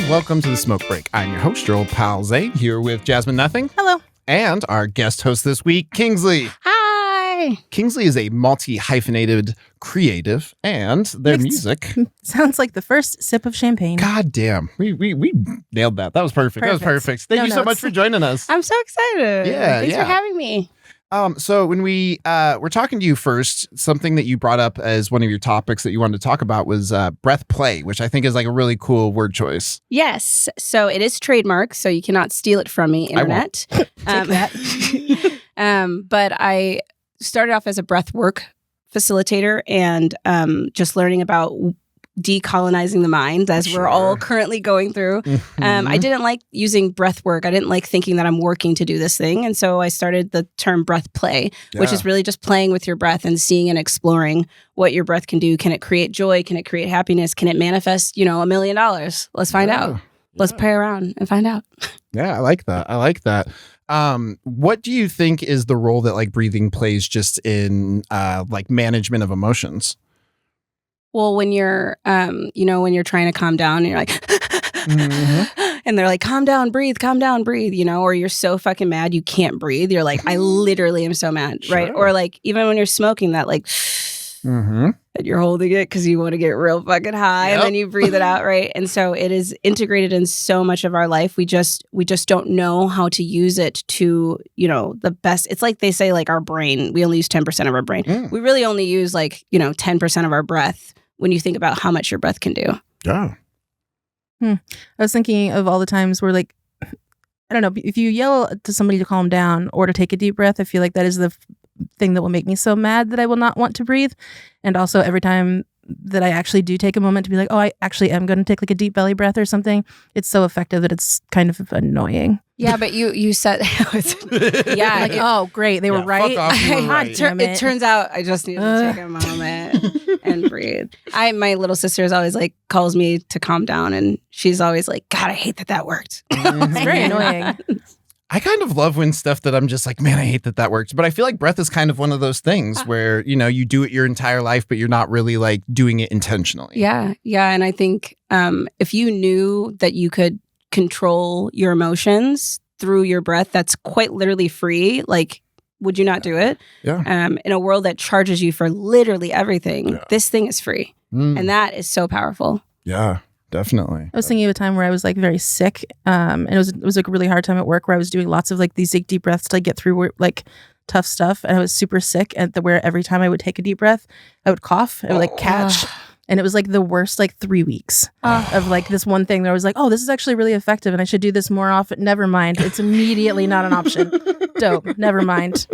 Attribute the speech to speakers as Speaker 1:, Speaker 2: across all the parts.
Speaker 1: and welcome to The Smoke Break. I'm your host, your old pal Zay, here with Jasmine Nothing.
Speaker 2: Hello.
Speaker 1: And our guest host this week, Kingsley.
Speaker 2: Hi.
Speaker 1: Kingsley is a multi-hyphenated creative, and their music...
Speaker 2: Sounds like the first sip of champagne.
Speaker 1: God damn. We nailed that. That was perfect. That was perfect. Thank you so much for joining us.
Speaker 3: I'm so excited. Thanks for having me.
Speaker 1: So when we were talking to you first, something that you brought up as one of your topics that you wanted to talk about was Breathplay, which I think is like a really cool word choice.
Speaker 3: Yes. So it is trademark, so you cannot steal it from me, internet.
Speaker 2: Take that.
Speaker 3: But I started off as a breath work facilitator and just learning about decolonizing the mind as we're all currently going through. I didn't like using breath work. I didn't like thinking that I'm working to do this thing. And so I started the term breath play, which is really just playing with your breath and seeing and exploring what your breath can do. Can it create joy? Can it create happiness? Can it manifest, $1 million? Let's find out. Let's play around and find out.
Speaker 1: Yeah, I like that. What do you think is the role that like breathing plays just in like management of emotions?
Speaker 3: Well, when you're, when you're trying to calm down and you're like, and they're like, calm down, breathe, or you're so fucking mad you can't breathe. You're like, I literally am so mad, right? Or like, even when you're smoking that, like, and you're holding it because you want to get real fucking high, and then you breathe it out, right? And so it is integrated in so much of our life. We just don't know how to use it to, the best. It's like they say, like our brain, we only use 10% of our brain. We really only use like, 10% of our breath when you think about how much your breath can do.
Speaker 1: Yeah.
Speaker 2: I was thinking of all the times where like, I don't know, if you yell to somebody to calm down or to take a deep breath, I feel like that is the thing that will make me so mad that I will not want to breathe. And also every time that I actually do take a moment to be like, oh, I actually am going to take like a deep belly breath or something, it's so effective that it's kind of annoying.
Speaker 3: Yeah, but you said,
Speaker 2: like, oh, great, they were right.
Speaker 3: It turns out I just need to take a moment and breathe. My little sister is always like, calls me to calm down, and she's always like, God, I hate that worked.
Speaker 2: It's very annoying.
Speaker 1: I kind of love when stuff that I'm just like, man, I hate that works. But I feel like breath is kind of one of those things where, you do it your entire life, but you're not really like doing it intentionally.
Speaker 3: Yeah. Yeah. And I think if you knew that you could control your emotions through your breath, that's quite literally free. Like, would you not do it?
Speaker 1: Yeah.
Speaker 3: In a world that charges you for literally everything, this thing is free. And that is so powerful.
Speaker 1: Yeah. Definitely.
Speaker 2: I was thinking of a time where I was like very sick, and it was like a really hard time at work where I was doing lots of like these like, deep breaths to like, get through like tough stuff, and I was super sick. And where every time I would take a deep breath, I would cough. I would like catch, and it was like the worst like 3 weeks of like this one thing that I was like, oh, this is actually really effective, and I should do this more often. Never mind, it's immediately not an option. Dope. Never mind.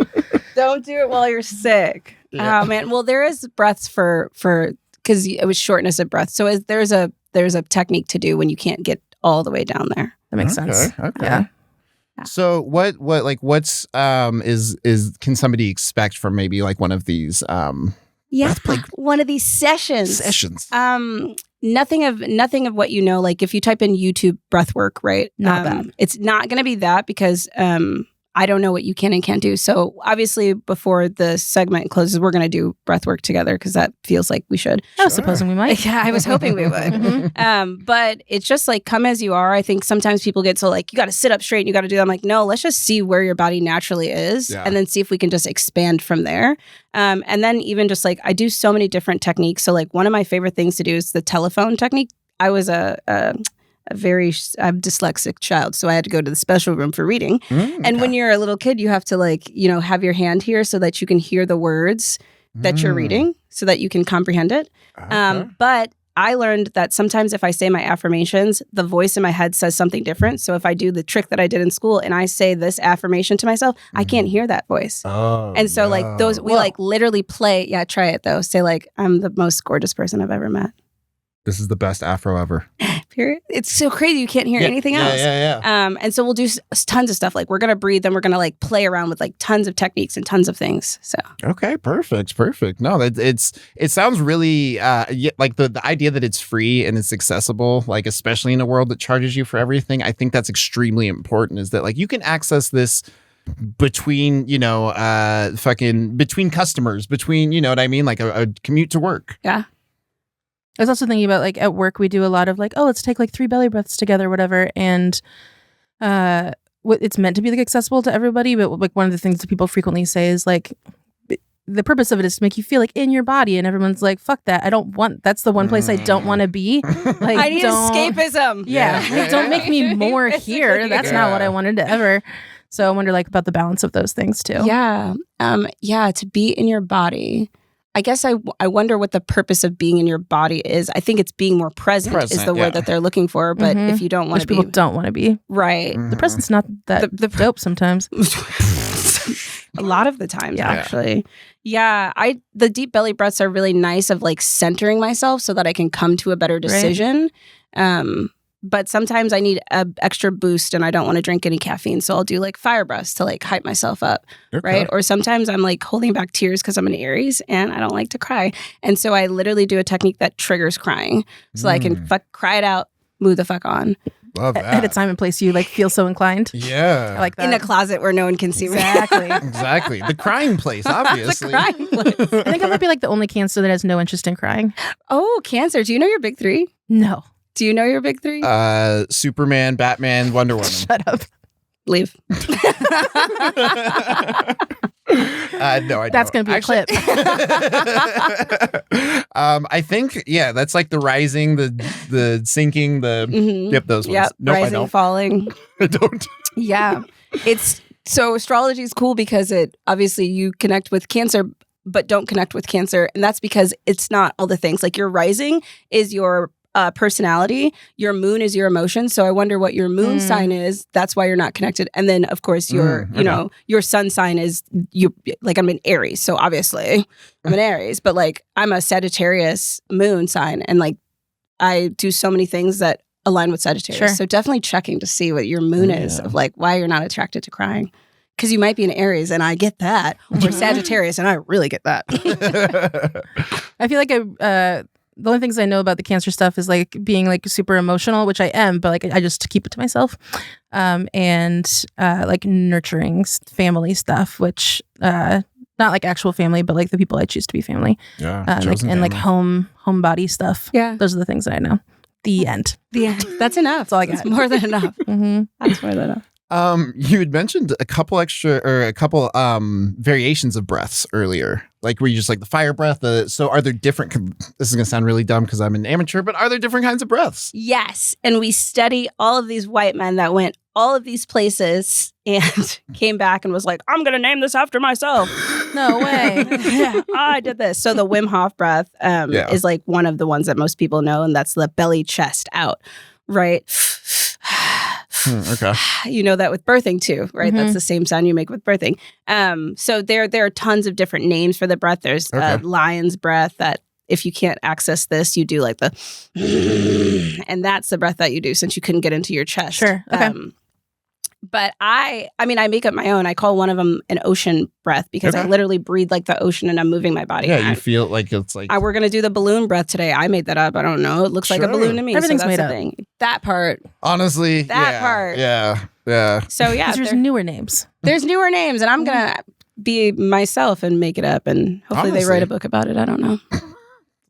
Speaker 3: Don't do it while you're sick. Yeah. Oh man. Well, there is breaths for because it was shortness of breath. So there's a technique to do when you can't get all the way down there.
Speaker 2: That makes sense.
Speaker 1: Okay.
Speaker 2: Yeah.
Speaker 1: So what's can somebody expect from maybe like one of these
Speaker 3: one of these sessions. Nothing of what like if you type in YouTube breath work, right?
Speaker 2: Not that.
Speaker 3: It's not going to be that because I don't know what you can and can't do. So obviously before the segment closes, we're going to do breath work together because that feels like we should.
Speaker 2: I was supposing we might.
Speaker 3: Yeah, I was hoping we would. But it's just like, come as you are. I think sometimes people get so like, you got to sit up straight and you got to do that. I'm like, no, let's just see where your body naturally is and then see if we can just expand from there. And then even just like, I do so many different techniques. So like one of my favorite things to do is the telephone technique. I was I'm dyslexic child, so I had to go to the special room for reading. And when you're a little kid, you have to like, have your hand here so that you can hear the words that you're reading so that you can comprehend it. But I learned that sometimes if I say my affirmations, the voice in my head says something different. So if I do the trick that I did in school and I say this affirmation to myself, I can't hear that voice. And so like those, we like literally play. Yeah, try it though. Say like, I'm the most gorgeous person I've ever met.
Speaker 1: This is the best afro ever.
Speaker 3: Period. It's so crazy. You can't hear anything else.
Speaker 1: Yeah.
Speaker 3: And so we'll do tons of stuff. Like we're going to breathe and we're going to like play around with like tons of techniques and tons of things. So.
Speaker 1: Okay. Perfect. No, it sounds really like the idea that it's free and it's accessible, like especially in a world that charges you for everything. I think that's extremely important is that like you can access this between, between customers, between, you know what I mean? Like a commute to work.
Speaker 3: Yeah.
Speaker 2: I was also thinking about like at work, we do a lot of like, oh, let's take like 3 belly breaths together, whatever. And it's meant to be like accessible to everybody. But like one of the things that people frequently say is like, the purpose of it is to make you feel like in your body, and everyone's like, fuck that. That's the one place I don't want to be. Like,
Speaker 3: I need escapism.
Speaker 2: Yeah. Like, don't make me more here. That's not what I wanted to ever. So I wonder like about the balance of those things too.
Speaker 3: Yeah. To be in your body. I guess I wonder what the purpose of being in your body is. I think it's being more present is the word that they're looking for. But if you don't want to be.
Speaker 2: People don't want to be.
Speaker 3: Right.
Speaker 2: The present's not that dope sometimes.
Speaker 3: A lot of the times, actually. Yeah, the deep belly breaths are really nice of like centering myself so that I can come to a better decision. Right. But sometimes I need an extra boost and I don't want to drink any caffeine. So I'll do like fire breaths to like hype myself up, right? Or sometimes I'm like holding back tears because I'm an Aries and I don't like to cry. And so I literally do a technique that triggers crying. So I can cry it out, move the fuck on.
Speaker 1: Love that.
Speaker 2: At a time and place you like feel so inclined.
Speaker 1: Yeah.
Speaker 2: I like that.
Speaker 3: In a closet where no one can see me.
Speaker 1: Exactly. The crying place, obviously.
Speaker 3: The crying place.
Speaker 2: I think I might be like the only Cancer that has no interest in crying.
Speaker 3: Oh, Cancer. Do you know your big 3?
Speaker 2: No.
Speaker 3: Do you know your big 3?
Speaker 1: Superman, Batman, Wonder Woman.
Speaker 2: Shut up.
Speaker 3: Leave.
Speaker 1: No, I don't.
Speaker 2: That's going to be a clip.
Speaker 1: I think, that's like the rising, the sinking, yep, those ones.
Speaker 3: Yep,
Speaker 1: nope,
Speaker 3: rising,
Speaker 1: I don't.
Speaker 3: falling.
Speaker 1: I don't.
Speaker 3: Yeah. So astrology is cool because it obviously you connect with Cancer, but don't connect with Cancer. And that's because it's not all the things. Like your rising is your personality, your moon is your emotion. So I wonder what your moon sign is. That's why you're not connected. And then of course your, you know, your sun sign is you. Like I'm an Aries, so obviously I'm an Aries. But like I'm a Sagittarius moon sign, and like I do so many things that align with Sagittarius.
Speaker 2: Sure.
Speaker 3: So definitely checking to see what your moon is of like why you're not attracted to crying. Because you might be an Aries, and I get that, or Sagittarius, and I really get that.
Speaker 2: I feel like the only things I know about the Cancer stuff is like being like super emotional, which I am, but like I just keep it to myself. And like nurturing family stuff, which not like actual family, but like the people I choose to be family.
Speaker 1: Yeah.
Speaker 2: Like home body stuff.
Speaker 3: Yeah.
Speaker 2: Those are the things that I know. The end.
Speaker 3: That's enough.
Speaker 2: That's all I got.
Speaker 3: That's more than enough.
Speaker 2: Mm-hmm.
Speaker 3: That's more than enough.
Speaker 1: You had mentioned a couple variations of breaths earlier. Like were you just like the fire breath? So are there different, this is going to sound really dumb because I'm an amateur, but are there different kinds of breaths?
Speaker 3: Yes. And we study all of these white men that went all of these places and came back and was like, I'm going to name this after myself.
Speaker 2: No way.
Speaker 3: Yeah, I did this. So the Wim Hof breath is like one of the ones that most people know. And that's the belly chest out, right?
Speaker 1: Okay.
Speaker 3: You know that with birthing too, right? That's the same sound you make with birthing. So there are tons of different names for the breath. There's lion's breath that if you can't access this, you do like the and that's the breath that you do since you couldn't get into your chest.
Speaker 2: Sure. Okay.
Speaker 3: But I make up my own. I call one of them an ocean breath because I literally breathe like the ocean and I'm moving my body.
Speaker 1: Yeah, you feel like it's like...
Speaker 3: we're going to do the balloon breath today. I made that up. I don't know. It looks like a balloon to me.
Speaker 2: Everything's
Speaker 3: so that's
Speaker 2: made
Speaker 3: the
Speaker 2: up.
Speaker 3: thing. That part.
Speaker 1: Honestly,
Speaker 3: that part.
Speaker 1: Yeah.
Speaker 3: So yeah.
Speaker 2: There's newer names.
Speaker 3: There's newer names and I'm going to be myself and make it up and hopefully they write a book about it. I don't know.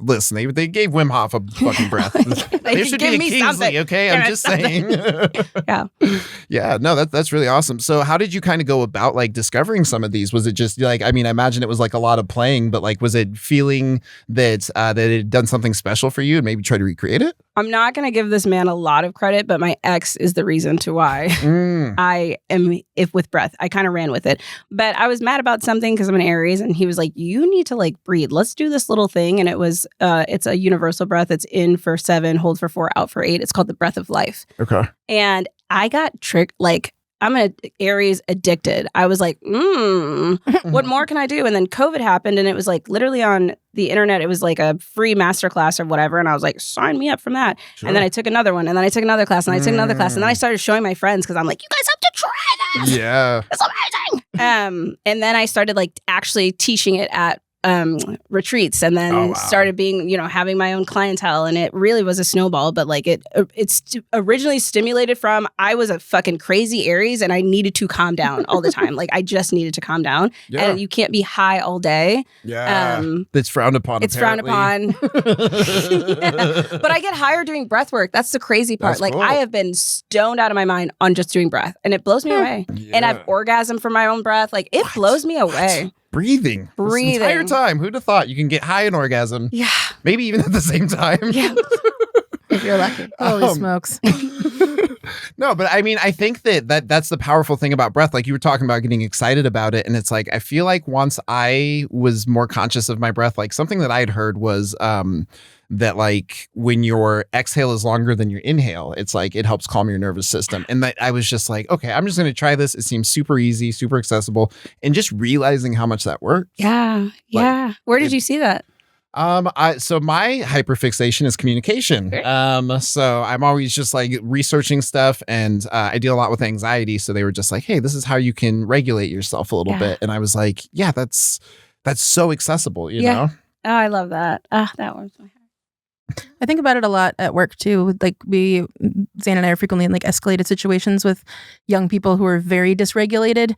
Speaker 1: Listen, they gave Wim Hof a fucking breath. There should be a Kingsley,
Speaker 3: something.
Speaker 1: okay? I'm just saying. Yeah, no, that's really awesome. So how did you kind of go about like discovering some of these? Was it just like, I mean, I imagine it was like a lot of playing, but like, was it feeling that that it had done something special for you and maybe try to recreate it?
Speaker 3: I'm not going to give this man a lot of credit, but my ex is the reason to why I am with breath. I kind of ran with it, but I was mad about something because I'm an Aries and he was like, you need to like breathe. Let's do this little thing. And it was, it's a universal breath. It's in for 7, hold for 4, out for 8. It's called the breath of life.
Speaker 1: Okay.
Speaker 3: And I got tricked. Like I'm an Aries addicted. I was like, what more can I do? And then COVID happened and it was like literally on the internet. It was like a free masterclass or whatever. And I was like, sign me up from that. Sure. And then I took another one and then I took another class and I took another class. And then I started showing my friends because I'm like, you guys have to try this.
Speaker 1: Yeah.
Speaker 3: It's amazing. And then I started like actually teaching it at retreats, and then started being, having my own clientele, and it really was a snowball. But like it's originally stimulated from, I was a fucking crazy Aries and I needed to calm down all the time. Like I just needed to calm down, and you can't be high all day.
Speaker 1: It's frowned upon.
Speaker 3: It's frowned upon. But I get higher doing breath work. That's the crazy part. Like cool. I have been stoned out of my mind on just doing breath, and it blows me away. And I've orgasmed from my own breath. Like it blows me away.
Speaker 1: Breathing. This entire time. Who'd have thought you can get high and orgasm?
Speaker 3: Yeah.
Speaker 1: Maybe even at the same time.
Speaker 3: Yeah. If you're lucky.
Speaker 2: Holy smokes.
Speaker 1: No, but I mean, I think that's the powerful thing about breath. Like you were talking about getting excited about it. And it's like, I feel like once I was more conscious of my breath, like something that I had heard was that like when your exhale is longer than your inhale, it's like it helps calm your nervous system. And that I was just like, okay, I'm just going to try this. It seems super easy, super accessible, and just realizing how much that works.
Speaker 3: Yeah. Yeah. Where did you see that?
Speaker 1: So my hyperfixation is communication. So I'm always just like researching stuff, and I deal a lot with anxiety. So they were just like, hey, this is how you can regulate yourself a little bit. And I was like, yeah, that's so accessible, you know?
Speaker 3: Oh, I love that. That warms my heart.
Speaker 2: I think about it a lot at work too. Like Zane and I are frequently in like escalated situations with young people who are very dysregulated.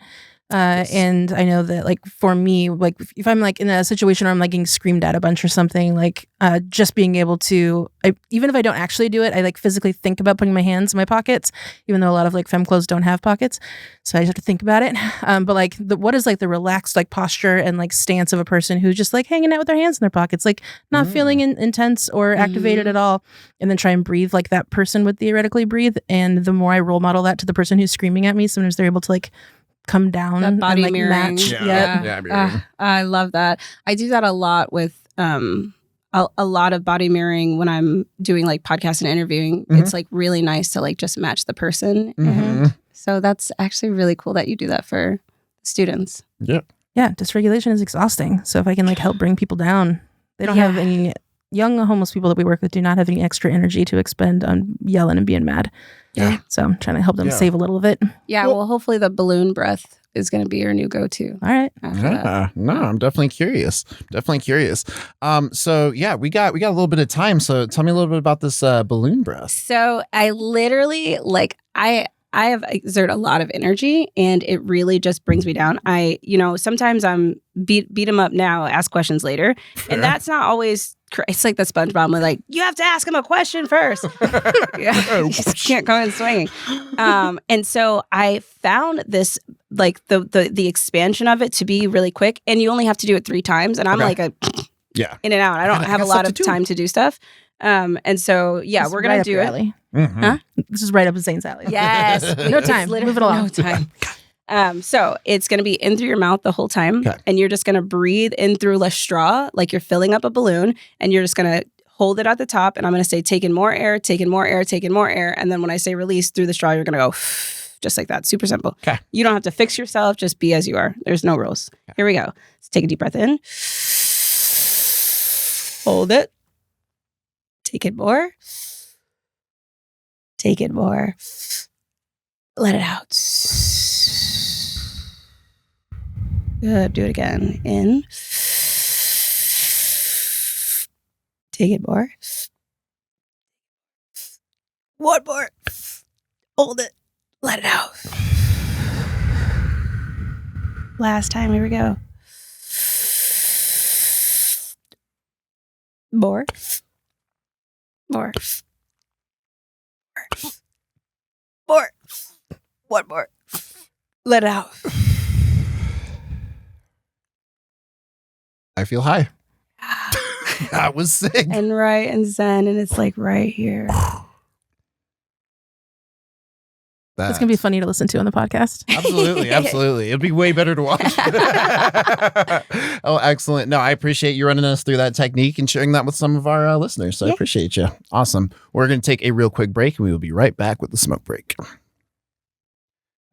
Speaker 2: And I know that like for me, like if I'm like in a situation where I'm like getting screamed at a bunch or something, like just being able to, even if I don't actually do it, I like physically think about putting my hands in my pockets, even though a lot of like femme clothes don't have pockets. So I just have to think about it. But like what is like the relaxed like posture and like stance of a person who's just like hanging out with their hands in their pockets, like not feeling intense or activated at all. And then try and breathe like that person would theoretically breathe. And the more I role model that to the person who's screaming at me, sometimes they're able to like come down
Speaker 3: that body
Speaker 2: and like
Speaker 3: mirroring.
Speaker 2: match.
Speaker 3: I love that. I do that a lot with a lot of body mirroring when I'm doing like podcasts and interviewing. It's like really nice to like just match the person. And so that's actually really cool that you do that for students.
Speaker 1: Yeah.
Speaker 2: Dysregulation is exhausting. So if I can like help bring people down, they don't have any young homeless people that we work with do not have any extra energy to expend on yelling and being mad.
Speaker 3: Yeah.
Speaker 2: So I'm trying to help them save a little of it.
Speaker 3: Yeah. Well, hopefully the balloon breath is going to be your new go-to.
Speaker 2: All right.
Speaker 1: No, I'm definitely curious. So yeah, we got a little bit of time. So tell me a little bit about this balloon breath.
Speaker 3: So I literally I have exerted a lot of energy, and it really just brings me down. Sometimes I'm beat them up now, ask questions later. Fair. And that's not always, it's like the SpongeBob with like, you have to ask him a question first. You just can't go in swinging. And so I found this, like the expansion of it to be really quick, and you only have to do it 3 times. And I'm like in and out. I don't have a lot of time to do stuff. And so, we're going to do it.
Speaker 2: Huh? This is right up Zane's alley.
Speaker 3: Yes.
Speaker 2: No time. Move it along.
Speaker 3: No time. So it's going to be in through your mouth the whole time. And you're just going to breathe in through a straw, like you're filling up a balloon, and you're just going to hold it at the top. And I'm going to say, take in more air, take in more air, take in more air. And then when I say release through the straw, you're going to go just like that. Super simple.
Speaker 1: Okay.
Speaker 3: You don't have to fix yourself. Just be as you are. There's no rules. Okay. Here we go. Let's take a deep breath in. Hold it. Take it more. Take it more. Let it out. Good. Do it again. In. Take it more. One more. Hold it. Let it out. Last time. Here we go. More. More. More. One more. Let it out.
Speaker 1: I feel high. That was sick.
Speaker 3: And right and zen, and it's like right here.
Speaker 2: It's going to be funny to listen to on the podcast.
Speaker 1: Absolutely. It'd be way better to watch. Oh, excellent. No, I appreciate you running us through that technique and sharing that with some of our listeners. So I appreciate you. Awesome. We're going to take a real quick break, and we will be right back with the smoke break.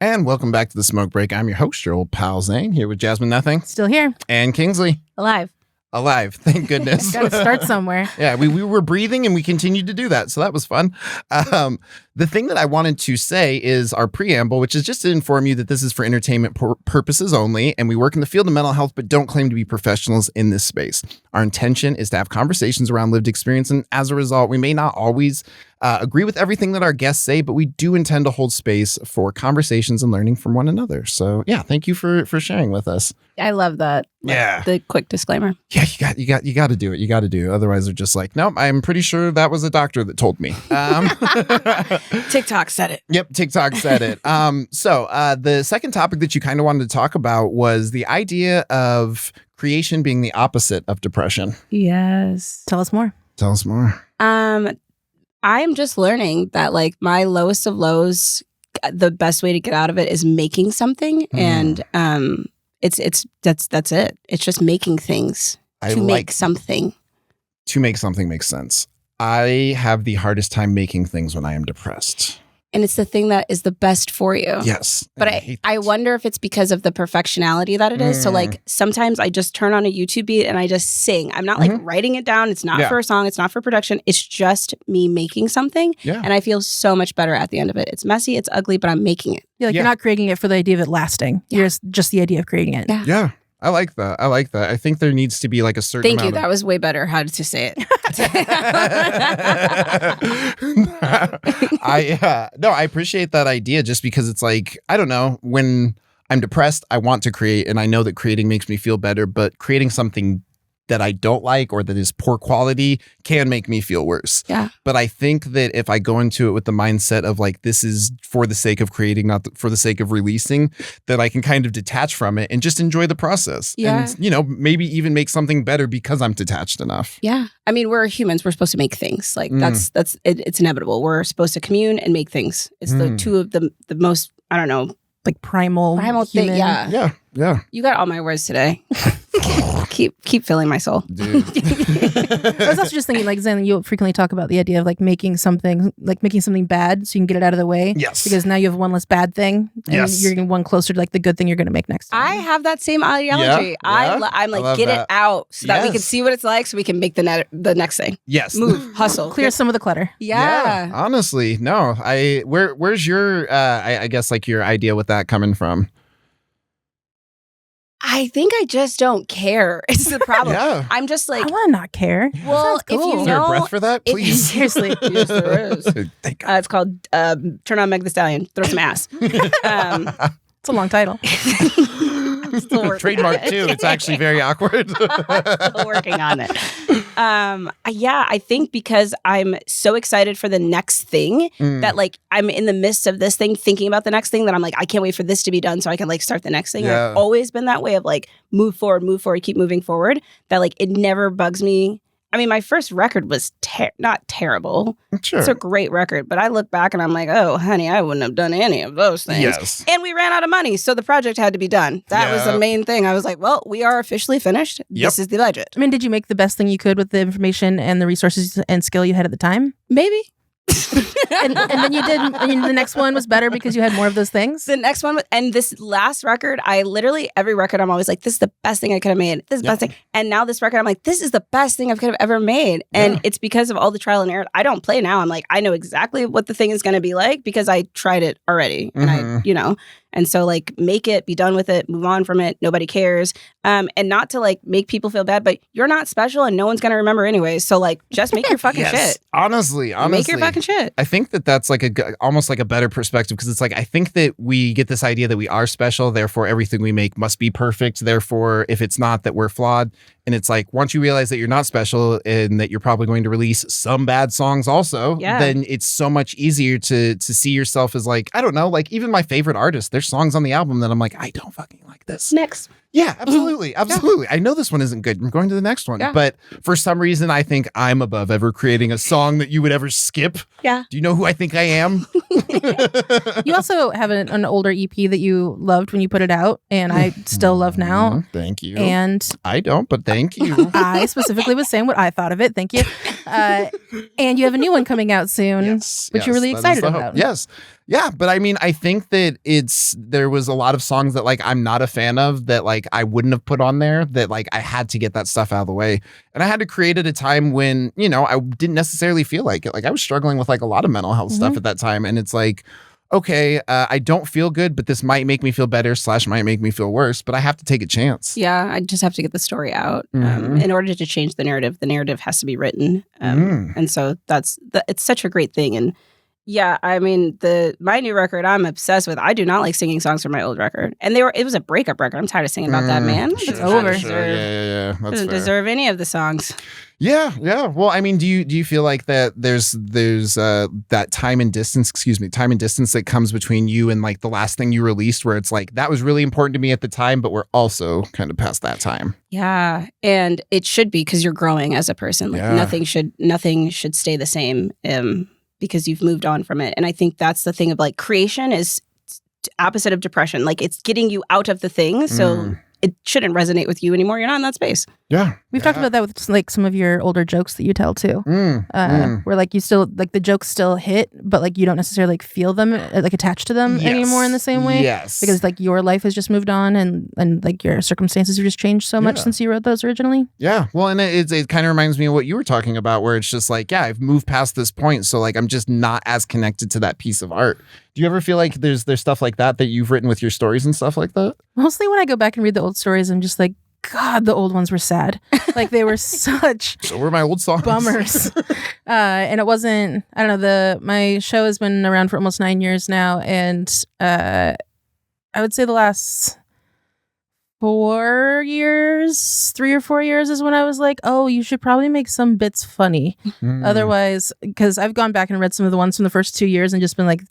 Speaker 1: And welcome back to the smoke break. I'm your host, your old pal Zane, here with Jasmine Nothing.
Speaker 2: Still here.
Speaker 1: And Kingsley.
Speaker 3: Alive.
Speaker 1: Alive. Thank goodness.
Speaker 2: Got to start somewhere.
Speaker 1: Yeah, we were breathing and we continued to do that. So that was fun. The thing that I wanted to say is our preamble, which is just to inform you that this is for entertainment purposes only. And we work in the field of mental health, but don't claim to be professionals in this space. Our intention is to have conversations around lived experience. And as a result, we may not always agree with everything that our guests say, but we do intend to hold space for conversations and learning from one another. So yeah, thank you for sharing with us.
Speaker 3: I love that.
Speaker 1: Yeah.
Speaker 3: The quick disclaimer.
Speaker 1: Yeah, you got to do it. You got to do it. Otherwise, they're just like, nope, I'm pretty sure that was a doctor that told me.
Speaker 3: TikTok said it.
Speaker 1: Yep, TikTok said it. So the second topic that you kind of wanted to talk about was the idea of creation being the opposite of depression.
Speaker 3: Yes.
Speaker 2: Tell us more.
Speaker 1: Tell us more.
Speaker 3: I'm just learning that like my lowest of lows, the best way to get out of it is making something, and that's it. It's just making things make something.
Speaker 1: To make something make sense. I have the hardest time making things when I am depressed.
Speaker 3: And it's the thing that is the best for you.
Speaker 1: Yes.
Speaker 3: But I wonder if it's because of the perfectionality that it is. So like sometimes I just turn on a YouTube beat and I just sing. I'm not like writing it down. It's not for a song. It's not for production. It's just me making something. Yeah. And I feel so much better at the end of it. It's messy. It's ugly, but I'm making it.
Speaker 2: You're not creating it for the idea of it lasting. Yeah. You're just the idea of creating it.
Speaker 1: Yeah. I like that. I think there needs to be like a certain
Speaker 3: Thank you. That was way better how to say it.
Speaker 1: I appreciate that idea just because it's like, I don't know, when I'm depressed, I want to create and I know that creating makes me feel better, but creating something that I don't like or that is poor quality can make me feel worse.
Speaker 3: Yeah.
Speaker 1: But I think that if I go into it with the mindset of like, this is for the sake of creating, not for the sake of releasing, that I can kind of detach from it and just enjoy the process.
Speaker 3: Yeah.
Speaker 1: And, maybe even make something better because I'm detached enough.
Speaker 3: Yeah. I mean, we're humans. We're supposed to make things. Like it's inevitable. We're supposed to commune and make things. It's the two of the most, I don't know,
Speaker 2: like primal
Speaker 3: thing.
Speaker 1: Yeah.
Speaker 3: You got all my words today. keep filling my soul.
Speaker 2: I was also just thinking, like Zen, you frequently talk about the idea of like making something bad so you can get it out of the way.
Speaker 1: Yes.
Speaker 2: Because now you have one less bad thing, and you're getting one closer to like the good thing you're going to make next time.
Speaker 3: I have that same ideology.
Speaker 1: Yeah.
Speaker 3: I'm like, get it out so that we can see what it's like, so we can make the next thing.
Speaker 1: Yes.
Speaker 3: Move, hustle,
Speaker 2: clear some of the clutter.
Speaker 3: Yeah.
Speaker 1: Honestly, no. Where's your I guess like your idea with that coming from?
Speaker 3: I think I just don't care. It's the problem. I'm just like,
Speaker 2: I want to not care.
Speaker 3: Well,
Speaker 2: cool.
Speaker 3: if you know,
Speaker 1: is there a breath for that, please?
Speaker 2: Seriously,
Speaker 3: yes, there is. It's called "Turn on Meg the Stallion, Throw Some Ass."
Speaker 2: It's a long title.
Speaker 1: Trademark too. It's actually very awkward.
Speaker 3: Still working on it. I think because I'm so excited for the next thing that like I'm in the midst of this thing, thinking about the next thing, that I'm like, I can't wait for this to be done so I can like start the next thing.
Speaker 1: Yeah.
Speaker 3: I've always been that way of like move forward, keep moving forward. That like it never bugs me. I mean, my first record was not terrible.
Speaker 1: Sure.
Speaker 3: It's a great record, but I look back and I'm like, oh, honey, I wouldn't have done any of those things.
Speaker 1: Yes.
Speaker 3: And we ran out of money, so the project had to be done. That was the main thing. I was like, well, we are officially finished.
Speaker 1: Yep.
Speaker 3: This is the budget.
Speaker 2: I mean, did you make the best thing you could with the information and the resources and skill you had at the time?
Speaker 3: Maybe.
Speaker 2: and then you did. I mean, the next one was better because you had more of those things.
Speaker 3: The next one, and this last record, I literally, every record, I'm always like, this is the best thing I could have made. This is the best thing. And now this record, I'm like, this is the best thing I could have ever made. And it's because of all the trial and error. I don't play now. I'm like, I know exactly what the thing is going to be like because I tried it already. And and so like make it, be done with it, move on from it. Nobody cares. And not to like make people feel bad, but you're not special and no one's going to remember anyway. So like just make your fucking shit.
Speaker 1: Honestly.
Speaker 3: Make your fucking shit.
Speaker 1: I think that that's like almost like a better perspective because it's like, I think that we get this idea that we are special. Therefore, everything we make must be perfect. Therefore, if it's not, that we're flawed. And it's like, once you realize that you're not special and that you're probably going to release some bad songs also, then it's so much easier to see yourself as like, I don't know, like even my favorite artists, there's songs on the album that I'm like, I don't fucking like this.
Speaker 3: Next.
Speaker 1: Yeah, absolutely. Absolutely. I know this one isn't good. I'm going to the next one. But for some reason, I think I'm above ever creating a song that you would ever skip.
Speaker 3: Yeah.
Speaker 1: Do you know who I think I am?
Speaker 2: You also have an older EP that you loved when you put it out, and I still love now.
Speaker 1: Thank you.
Speaker 2: And
Speaker 1: I don't, but thank you.
Speaker 2: I specifically was saying what I thought of it. Thank you. And you have a new one coming out soon, which you're really excited about.
Speaker 1: Yes. Yeah, but I mean, I think that there was a lot of songs that like I'm not a fan of that like I wouldn't have put on there that like I had to get that stuff out of the way. And I had to create at a time when, you know, I didn't necessarily feel like it. Like I was struggling with like a lot of mental health stuff at that time. And it's like, okay, I don't feel good, but this might make me feel better / might make me feel worse, but I have to take a chance.
Speaker 3: Yeah, I just have to get the story out. In order to change the narrative has to be written. And so it's such a great thing. And yeah, I mean, my new record I'm obsessed with. I do not like singing songs from my old record. And it was a breakup record. I'm tired of singing about that, man. It's over.
Speaker 1: Yeah.
Speaker 3: Doesn't deserve any of the songs.
Speaker 1: Yeah. Well, I mean, do you feel like that there's that time and distance that comes between you and like the last thing you released where it's like that was really important to me at the time, but we're also kind of past that time.
Speaker 3: Yeah. And it should be because you're growing as a person. Like nothing should stay the same. Because you've moved on from it. And I think that's the thing of like creation is opposite of depression. Like it's getting you out of the thing. So it shouldn't resonate with you anymore. You're not in that space.
Speaker 1: Yeah.
Speaker 2: We've talked about that with like some of your older jokes that you tell too. Where like you still like the jokes still hit, but like you don't necessarily like feel them like attached to them anymore in the same way.
Speaker 1: Yes.
Speaker 2: Because like your life has just moved on and like your circumstances have just changed so much since you wrote those originally. Yeah.
Speaker 1: Well, and it kind of reminds me of what you were talking about where it's just like, yeah, I've moved past this point. So like I'm just not as connected to that piece of art. Do you ever feel like there's stuff like that you've written with your stories and stuff like that?
Speaker 2: Mostly when I go back and read the old stories, I'm just like, God, the old ones were sad. Like they were such
Speaker 1: so were my old songs.
Speaker 2: Bummers. And it wasn't, I don't know, my show has been around for almost 9 years now. And I would say the last 4 years, 3 or 4 years is when I was like, oh, you should probably make some bits funny. Otherwise, because I've gone back and read some of the ones from the first 2 years and just been like,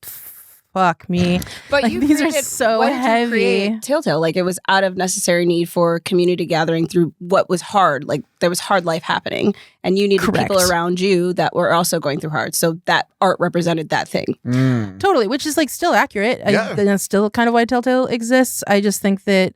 Speaker 2: fuck me.
Speaker 3: But
Speaker 2: like, these are so heavy.
Speaker 3: Telltale, like it was out of necessary need for community gathering through what was hard. Like there was hard life happening and you needed people around you that were also going through hard. So that art represented that thing.
Speaker 2: Totally, which is like still accurate. That's still kind of why Telltale exists. I just think that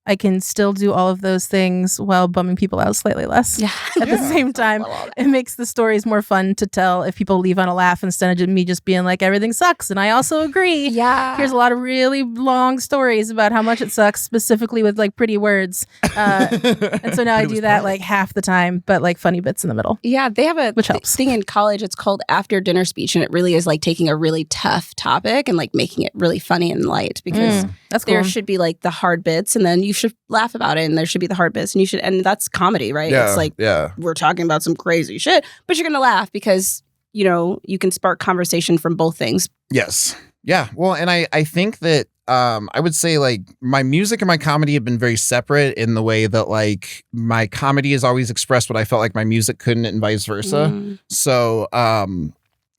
Speaker 2: I can still do all of those things while bumming people out slightly less. At the same time, it makes the stories more fun to tell if people leave on a laugh instead of me just being like, everything sucks. And I also agree.
Speaker 3: Yeah.
Speaker 2: Here's a lot of really long stories about how much it sucks, specifically with like pretty words. And so now I do that like half the time, but like funny bits in the middle.
Speaker 3: Yeah, they have a
Speaker 2: helps.
Speaker 3: thing in college. It's called after dinner speech. And it really is like taking a really tough topic and like making it really funny and light because
Speaker 2: that's cool.
Speaker 3: There should be like the hard bits and then you should laugh about it and there should be the hard bits and that's comedy, right? It's like we're talking about some crazy shit, but you're gonna laugh because you know you can spark conversation from both things.
Speaker 1: Yes. Yeah. Well, and I think that I would say like my music and my comedy have been very separate in the way that like my comedy has always expressed what I felt like my music couldn't and vice versa. So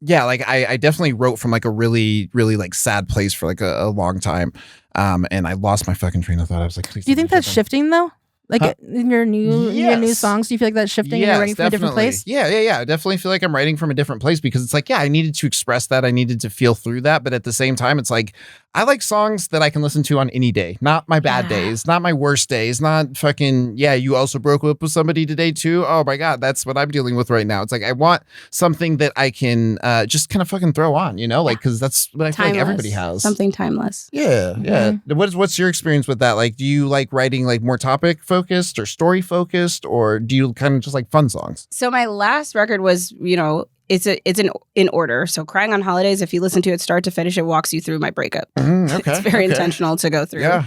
Speaker 1: yeah, like I definitely wrote from like a really, really like sad place for like a long time. And I lost my fucking train of thought. I was like, please.
Speaker 2: Do you think that's shifting though? Like in your new songs, do you feel like that's shifting and you're writing from a different place?
Speaker 1: Yeah. I definitely feel like I'm writing from a different place because it's like, yeah, I needed to express that. I needed to feel through that. But at the same time, it's like, I like songs that I can listen to on any day, not my bad days, not my worst days, not fucking, yeah, you also broke up with somebody today too. Oh my God, that's what I'm dealing with right now. It's like, I want something that I can just kind of fucking throw on, you know, like, cause that's what I feel like everybody has.
Speaker 3: Something timeless.
Speaker 1: Yeah. What's your experience with that? Like, do you like writing like more topic focused or story focused, or do you kind of just like fun songs?
Speaker 3: So my last record was, you know, it's in order. So Crying on Holidays, if you listen to it start to finish, it walks you through my breakup. It's very intentional to go through.
Speaker 1: Yeah.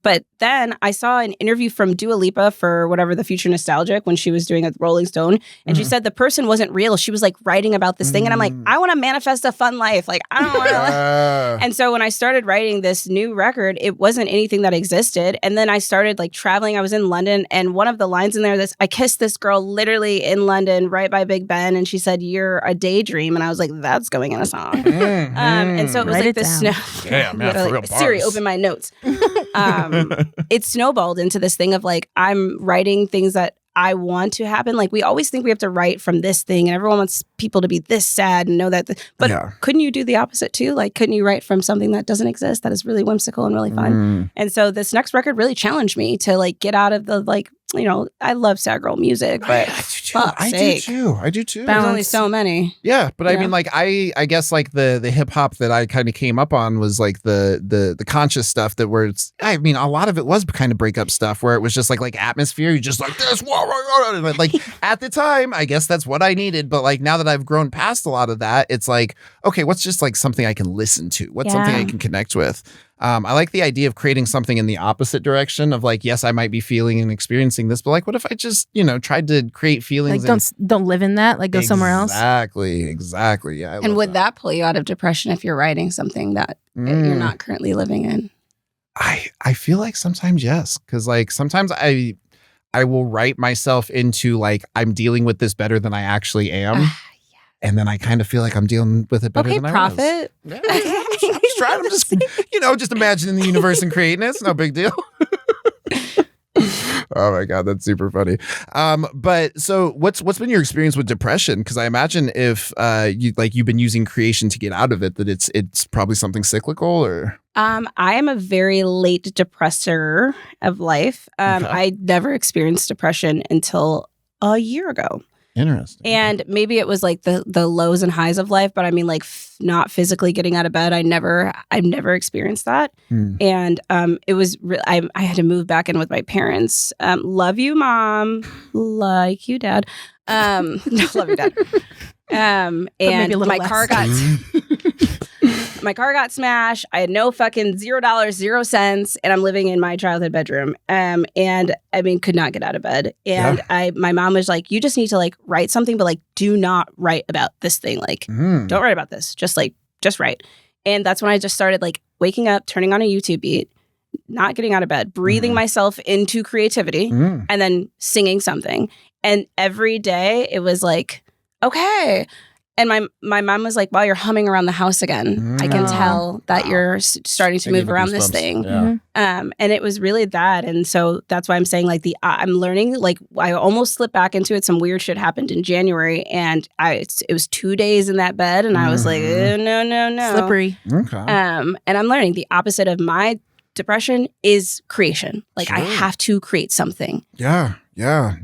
Speaker 3: But then I saw an interview from Dua Lipa for whatever the Future Nostalgic when she was doing a Rolling Stone. And she said the person wasn't real. She was like writing about this thing. And I'm like, I want to manifest a fun life. Like, I don't want to. And so when I started writing this new record, it wasn't anything that existed. And then I started like traveling. I was in London. And one of the lines in there, I kissed this girl literally in London right by Big Ben. And she said, "You're a daydream." And I was like, that's going in a song. And so it was like this.
Speaker 1: Damn, man, for real bars.
Speaker 3: Siri, open my notes. It snowballed into this thing of like, I'm writing things that I want to happen. Like we always think we have to write from this thing and everyone wants people to be this sad and know that. But couldn't you do the opposite too? Like, couldn't you write from something that doesn't exist that is really whimsical and really fun? And so this next record really challenged me to like get out of the like, you know, I love sad girl music, but
Speaker 1: too.
Speaker 3: Fuck's
Speaker 1: I
Speaker 3: sake.
Speaker 1: do too.
Speaker 3: There's only so many.
Speaker 1: Yeah, but I
Speaker 3: Yeah.
Speaker 1: mean, like, I guess like the hip hop that I kind of came up on was like the conscious stuff that where it's. I mean, a lot of it was kind of breakup stuff where it was just like atmosphere. You just like this, like at the time, I guess that's what I needed. But like now that I've grown past a lot of that, it's like, okay, what's just like something I can listen to? What's something I can connect with? I like the idea of creating something in the opposite direction of like, yes, I might be feeling and experiencing this, but like, what if I just, tried to create feelings?
Speaker 2: Like, don't live in that. Like, go somewhere else.
Speaker 1: Exactly. Yeah.
Speaker 3: And would that pull you out of depression if you're writing something that you're not currently living in?
Speaker 1: I feel like sometimes yes, because like sometimes I will write myself into like I'm dealing with this better than I actually am. And then I kind of feel like I'm dealing with it better than I was.
Speaker 3: Prophet.
Speaker 1: Yeah, I'm just trying. I'm just, just imagining the universe and creating it. It's no big deal. Oh my God, that's super funny. But so what's been your experience with depression? Because I imagine if you've been using creation to get out of it, that it's probably something cyclical or.
Speaker 3: I am a very late depressor of life.
Speaker 1: Okay.
Speaker 3: I never experienced depression until a year ago.
Speaker 1: Interesting.
Speaker 3: And maybe it was like the lows and highs of life, but I mean, like not physically getting out of bed. I've never experienced that. And it was I had to move back in with my parents. Love you, Mom. Like you, Dad. No, love you, Dad. And my car got my car got smashed. I had no fucking $0, 0 cents, and I'm living in my childhood bedroom. And I mean, could not get out of bed. And my mom was like, "You just need to like write something, but like, do not write about this thing. Like, don't write about this. Just write." And that's when I just started like waking up, turning on a YouTube beat, not getting out of bed, breathing myself into creativity, and then singing something. And every day it was like, okay. And my mom was like, "Wow, you're humming around the house again. I can tell that you're starting to move around this thing."
Speaker 1: Yeah.
Speaker 3: And it was really that. And so that's why I'm saying like I'm learning, like I almost slipped back into it. Some weird shit happened in January and it was 2 days in that bed. And I was like, no.
Speaker 2: Slippery.
Speaker 1: Okay.
Speaker 3: And I'm learning the opposite of my depression is creation. Like I have to create something.
Speaker 1: Yeah.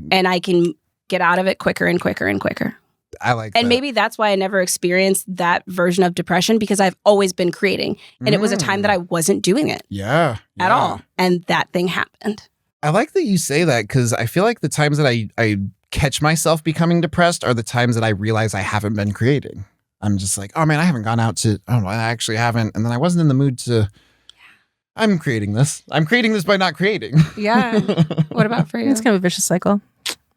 Speaker 3: And I can get out of it quicker and quicker and quicker.
Speaker 1: I like
Speaker 3: and
Speaker 1: that.
Speaker 3: maybe that's why I never experienced that version of depression because I've always been creating. And it was a time that I wasn't doing it at all. And that thing happened.
Speaker 1: I like that you say that because I feel like the times that I catch myself becoming depressed are the times that I realize I haven't been creating. I'm just like, oh man, I haven't gone out to, I don't know, I actually haven't. And then I wasn't in the mood to, I'm creating this. I'm creating this by not creating.
Speaker 3: Yeah. What about for you?
Speaker 2: It's kind of a vicious cycle.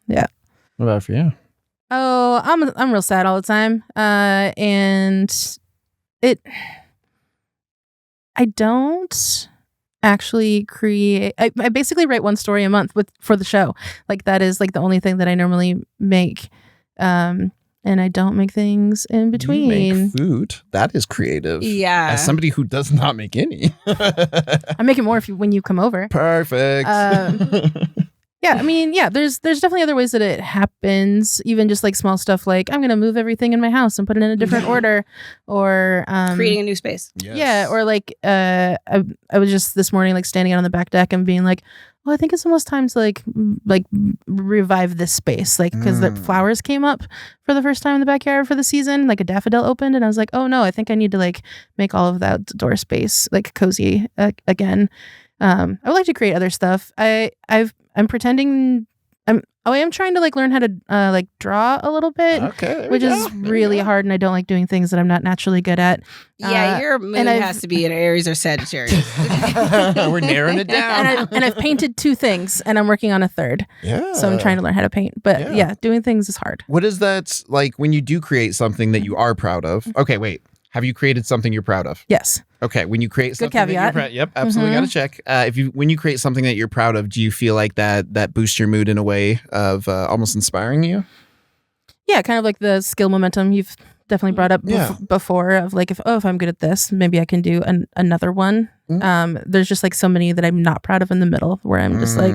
Speaker 2: Yeah.
Speaker 1: What about for you?
Speaker 2: Oh, I'm real sad all the time. And I don't actually create. I basically write one story a month for the show. Like that is like the only thing that I normally make. And I don't make things in between.
Speaker 1: You make food. That is creative.
Speaker 3: Yeah.
Speaker 1: As somebody who does not make any.
Speaker 2: I make it more when you come over.
Speaker 1: Perfect.
Speaker 2: Yeah, I mean, yeah, there's definitely other ways that it happens, even just like small stuff like I'm going to move everything in my house and put it in a different order or
Speaker 3: creating a new space.
Speaker 1: Yes.
Speaker 2: Yeah, or like I was just this morning like standing out on the back deck and being like, well, I think it's almost time to like revive this space, like because the flowers came up for the first time in the backyard for the season, like a daffodil opened, and I was like, oh no, I think I need to like make all of that outdoor space like cozy again. I would like to create other stuff. I'm pretending I am trying to like learn how to like draw a little bit, which is really hard, and I don't like doing things that I'm not naturally good at.
Speaker 3: Yeah, your moon has to be in Aries or Sagittarius.
Speaker 1: We're narrowing it down.
Speaker 2: And I've painted 2 things, and I'm working on a 3rd. Yeah. So I'm trying to learn how to paint, but yeah, doing things is hard.
Speaker 1: What is that like when you do create something that you are proud of? Okay, wait. Have you created something you're proud of?
Speaker 2: Yes.
Speaker 1: Okay, when you create something
Speaker 2: caveat.
Speaker 1: that you're proud, yep, absolutely got to check. When you create something that you're proud of, do you feel like that boosts your mood in a way of almost inspiring you? Yeah,
Speaker 2: kind of like the skill momentum you've definitely brought up before of like if I'm good at this, maybe I can do another one. There's just like so many that I'm not proud of in the middle where I'm just like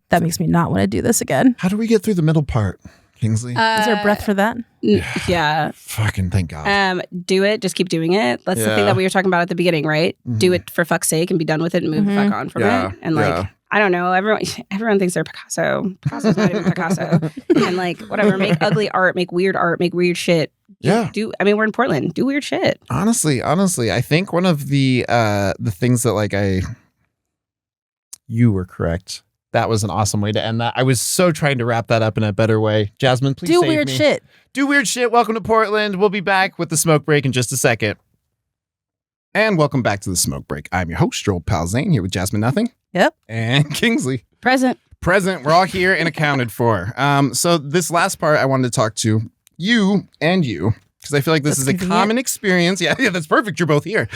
Speaker 2: that makes me not want to do this again.
Speaker 1: How do we get through the middle part? Kingsley?
Speaker 2: Is there a breath for that?
Speaker 3: Yeah.
Speaker 1: Fucking thank God.
Speaker 3: Do it. Just keep doing it. That's the thing that we were talking about at the beginning, right? Do it for fuck's sake and be done with it and move the fuck on from it. And like, I don't know. Everyone thinks they're Picasso. Picasso's not even Picasso. And like, whatever, make ugly art, make weird shit.
Speaker 1: Yeah.
Speaker 3: We're in Portland. Do weird shit.
Speaker 1: Honestly, I think one of the things that like you were correct. That was an awesome way to end that. I was so trying to wrap that up in a better way. Jasmine, please
Speaker 2: do
Speaker 1: save
Speaker 2: weird
Speaker 1: me.
Speaker 2: shit.
Speaker 1: Do weird shit. Welcome to Portland. We'll be back with the smoke break in just a second. And welcome back to the smoke break. I'm your host, your old pal Zane, here with Jasmine Nothing.
Speaker 2: Yep.
Speaker 1: And Kingsley.
Speaker 3: Present.
Speaker 1: We're all here and accounted for. So this last part, I wanted to talk to you, because I feel like this is a common experience. Yeah, that's perfect. You're both here.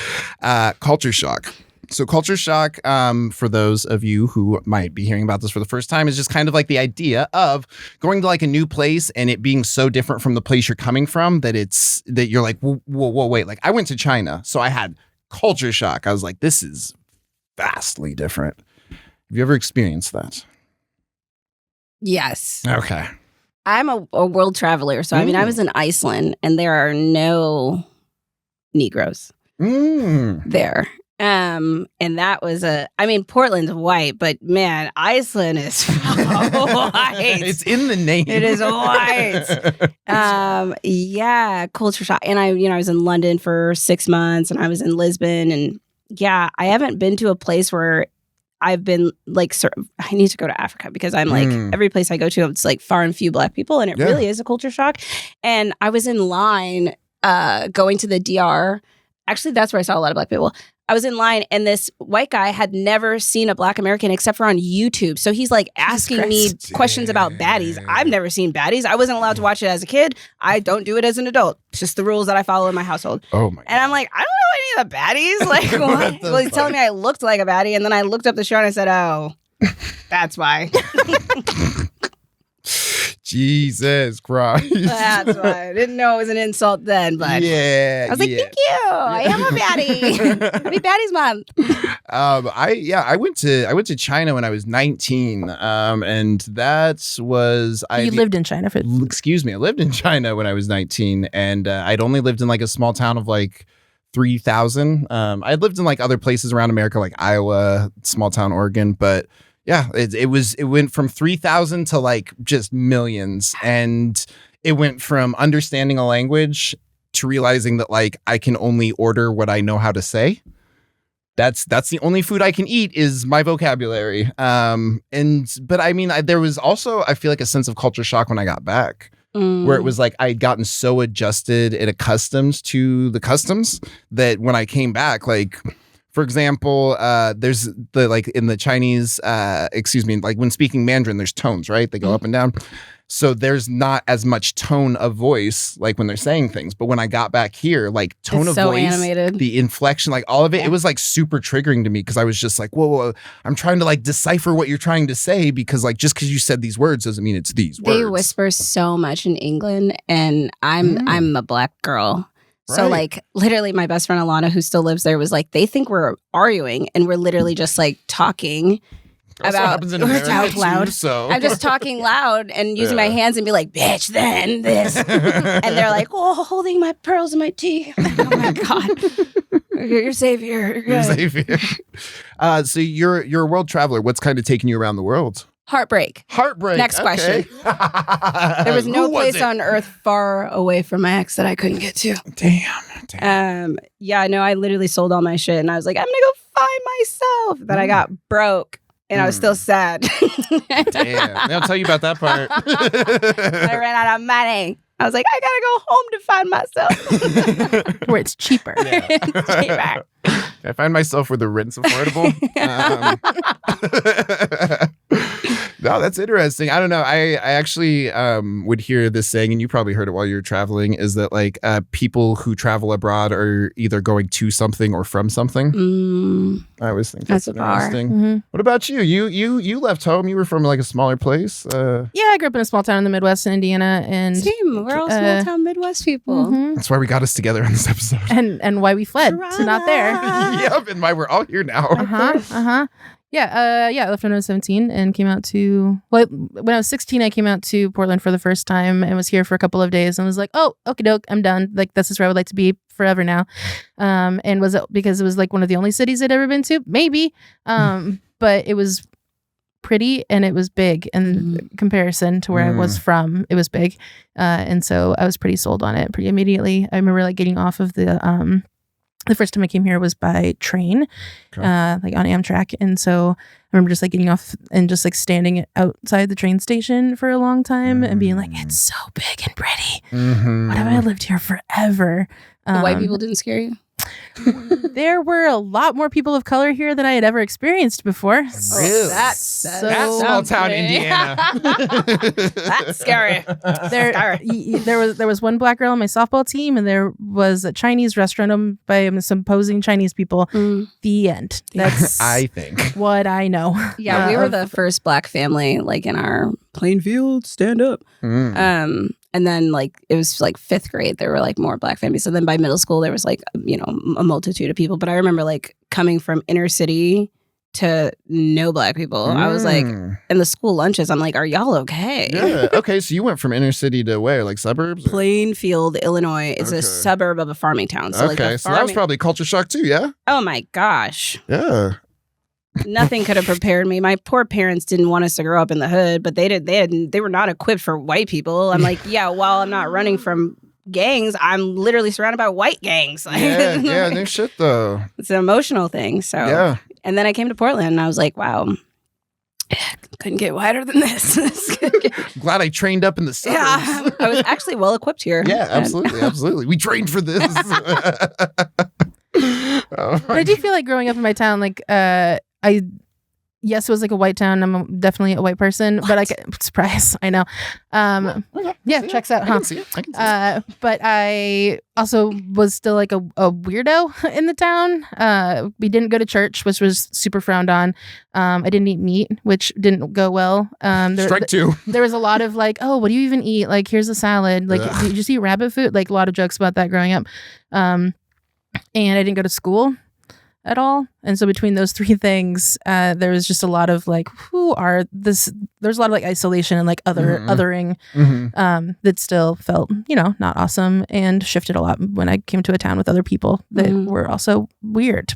Speaker 1: Culture shock. So culture shock, for those of you who might be hearing about this for the first time, is just kind of like the idea of going to like a new place and it being so different from the place you're coming from that you're like, whoa, wait. Like I went to China, so I had culture shock. I was like, this is vastly different. Have you ever experienced that?
Speaker 3: Yes.
Speaker 1: Okay.
Speaker 3: I'm a world traveler. So, I was in Iceland and there are no Negroes there. And that was Portland's white, but man, Iceland is white.
Speaker 1: It's in the name.
Speaker 3: It is white. Yeah, culture shock. And I was in London for 6 months and I was in Lisbon. And yeah, I haven't been to a place where I've been like, I need to go to Africa because I'm like, every place I go to, it's like far and few Black people. And it really is a culture shock. And I was in line going to the DR. Actually, that's where I saw a lot of Black people. I was in line and this white guy had never seen a Black American except for on YouTube. So he's like asking me questions about baddies. I've never seen baddies. I wasn't allowed to watch it as a kid. I don't do it as an adult. It's just the rules that I follow in my household.
Speaker 1: Oh my God.
Speaker 3: And I'm like, I don't know any of the baddies. Like, what? Well, he's telling me I looked like a baddie. And then I looked up the show and I said, oh, that's why.
Speaker 1: Jesus Christ.
Speaker 3: That's why. I didn't know it was an insult then, but I was like, thank you. I am a baddie. Happy Baddies Month.
Speaker 1: I went to China when I was 19. And that was
Speaker 2: You lived in China for
Speaker 1: excuse me. I lived in China when I was 19 and I'd only lived in like a small town of like 3,000. I'd lived in like other places around America like Iowa, small town Oregon, but yeah, it went from 3,000 to like just millions. And it went from understanding a language to realizing that like I can only order what I know how to say. That's the only food I can eat is my vocabulary. But I mean, there was also, I feel like a sense of culture shock when I got back. Where it was like I'd gotten so adjusted and accustomed to the customs that when I came back, like, for example, there's the like in the Chinese, like when speaking Mandarin, there's tones, right? They go up and down. So there's not as much tone of voice like when they're saying things. But when I got back here, like tone of voice,
Speaker 3: animated.
Speaker 1: The inflection, like all of it, it was like super triggering to me because I was just like, whoa, I'm trying to like decipher what you're trying to say because like just because you said these words doesn't mean it's these words.
Speaker 3: They whisper so much in England and I'm a Black girl. So like literally my best friend Alana, who still lives there, was like, they think we're arguing and we're literally just like talking about
Speaker 1: out loud. So
Speaker 3: I'm just talking loud and using my hands and be like, bitch, then this. And they're like, oh, holding my pearls in my teeth. Oh my God. You're safe here.
Speaker 1: You're safe here. So you're a world traveler. What's kind of taking you around the world?
Speaker 3: Heartbreak. Next question. There was no place on earth far away from my ex that I couldn't get to.
Speaker 1: Damn.
Speaker 3: Yeah, no, I literally sold all my shit and I was like, I'm gonna go find myself. Then I got broke and I was still sad.
Speaker 1: Damn. They'll tell you about that part.
Speaker 3: I ran out of money. I was like, I gotta go home to find myself.
Speaker 2: Where it's cheaper.
Speaker 1: Yeah.
Speaker 3: It's cheaper.
Speaker 1: I find myself where the rent's affordable. No, that's interesting. I don't know. I actually would hear this saying, and you probably heard it while you were traveling, is that like people who travel abroad are either going to something or from something. I always think that's interesting.
Speaker 2: Mm-hmm.
Speaker 1: What about you? You left home. You were from like a smaller place.
Speaker 2: Yeah, I grew up in a small town in the Midwest in Indiana, and
Speaker 3: same. We're all small town Midwest people.
Speaker 2: Mm-hmm.
Speaker 1: That's why we got us together on this episode,
Speaker 2: and why we fled to not there.
Speaker 1: Yep, and why we're all here now.
Speaker 2: Yeah, I left when I was 17 and came out to, when I was 16, I came out to Portland for the first time and was here for a couple of days and was like, oh, okie doke, I'm done. Like, this is where I would like to be forever now. And was it because it was like one of the only cities I'd ever been to? Maybe. But it was pretty and it was big in comparison to where I was from. It was big. And so I was pretty sold on it pretty immediately. I remember like getting off of the first time I came here was by train, like on Amtrak. And so I remember just like getting off and just like standing outside the train station for a long time and being like, it's so big and pretty. Why have I lived here forever?
Speaker 3: The white people didn't scare you?
Speaker 2: There were a lot more people of color here than I had ever experienced before.
Speaker 1: Really?
Speaker 3: That's
Speaker 1: small town Indiana.
Speaker 3: That's scary.
Speaker 2: There was one black girl on my softball team, and there was a Chinese restaurant owned by some posing Chinese people. The end. That's
Speaker 1: I think
Speaker 2: what I know.
Speaker 3: Yeah, we were the first black family like in our Plainfield stand up. And then like it was like 5th grade, there were like more black families. So then by middle school, there was like, you know, a multitude of people. But I remember like coming from inner city to no black people. I was like, in the school lunches, I'm like, are y'all okay?
Speaker 1: Yeah. Okay. So you went from inner city to where? Like suburbs? Or?
Speaker 3: Plainfield, Illinois. It's a suburb of a farming town. So
Speaker 1: okay. So that was probably culture shock too, yeah?
Speaker 3: Oh my gosh.
Speaker 1: Yeah.
Speaker 3: Nothing could have prepared me. My poor parents didn't want us to grow up in the hood, but they were not equipped for white people. I'm like, yeah, while I'm not running from gangs, I'm literally surrounded by white gangs.
Speaker 1: Yeah, no shit though.
Speaker 3: It's an emotional thing. So
Speaker 1: yeah.
Speaker 3: And then I came to Portland and I was like, wow, couldn't get whiter than this.
Speaker 1: Glad I trained up in the suburbs.
Speaker 3: Yeah, I was actually well equipped here.
Speaker 1: Yeah, absolutely. We trained for this.
Speaker 2: But I do feel like growing up in my town, like yes, it was like a white town. I'm definitely a white person, but surprise, I know. Yeah, checks out, huh?
Speaker 1: I can see it.
Speaker 2: But I also was still like a weirdo in the town. We didn't go to church, which was super frowned on. I didn't eat meat, which didn't go well.
Speaker 1: Strike two.
Speaker 2: There was a lot of like, oh, what do you even eat? Like, here's a salad. Like, did you just eat rabbit food? Like, a lot of jokes about that growing up. And I didn't go to school at all. And so between those 3 things, there was just a lot of like, there's a lot of like isolation and like othering that still felt, not awesome, and shifted a lot when I came to a town with other people that were also weird.